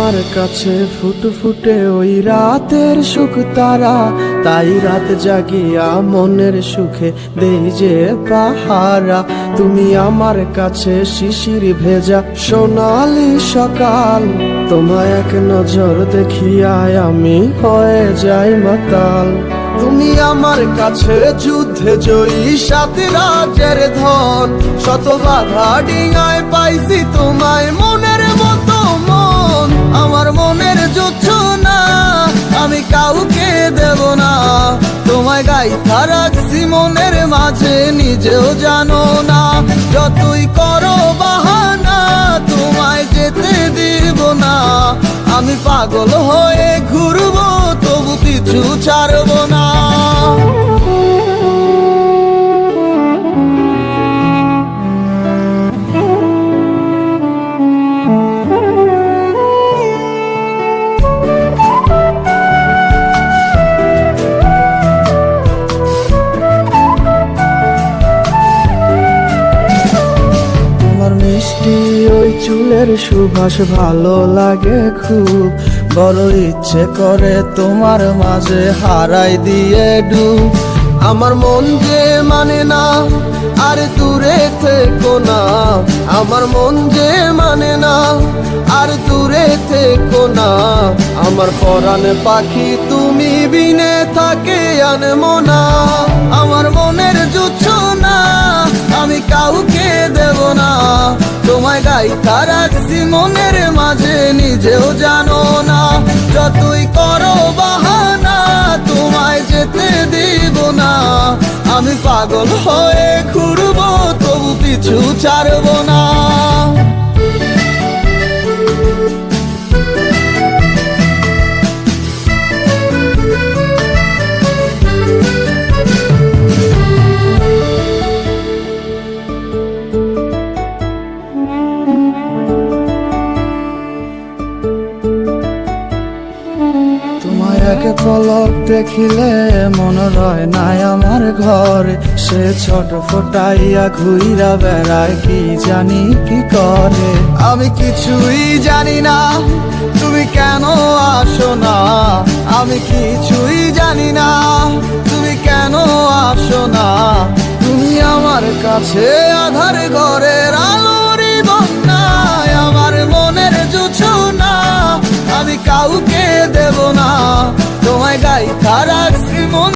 আমার কাছে ফুটফুটে ওই রাতের সুখ তারা, তাই রাত জাগিয়া মনের সুখে দেই যে পাহারা। তুমি আমার কাছে শিশির ভেজা সোনালি সকাল, তোমায় এক নজর দেখিয়ায় আমি হয়ে যাই মাতাল। তুমি আমার কাছে যুদ্ধে জয়ী সাত রাজের ধন, শত বাধা ডিঙায় পাইছি তোমায় মনের মতো মন। আমার মনের যুদ্ধ না আমি কাউকে দেব না, তোমায় গাইথা রাখছি মনের মাঝে নিজেও জানো না। যতই করো বাহানা তোমায় যেতে দিব না, আমি পাগল হয়ে ঘুরবো তবু পিছু ছাড়বো না। মিষ্টি ওই চুলের সুবাস ভালো লাগে খুব, বড় ইচ্ছে করে তোমার মাঝে হারাই দিয়ে ডুব। আমার মন যে মানে না আর দূরে থেকো না, আমার মন যে মানে না আর দূরে থেকো না। আমার পরাণ পাখি তুমি বিনে থাকে আনমো না, আমার মনের জুচ্ছ না আমি কাউকে দেব না। তোমায় গাইথা রাখছি মনের মাঝে নিজেও জানো না, যতই করো বাহানা তোমায় যেতে দিব না। আমি পাগল হয়ে ঘুরবো তবু পিছু ছাড়বো না। এক পলক দেখিলে মন রয় নাই আমার ঘরে, সে ছোট ফোটাইয়া ঘুইরা বেড়ায় কি জানি কি করে। আমি কিছুই জানি না তুমি কেন আসো না, আমি কিছুই জানি না তুমি কেন আসো না। তুমি আমার কাছে আধার ঘরের আলোরই বন্যায়, আমার মনের জুছো না আমি কাউকে দেব না, তোমায় গাইথা রাখছি মন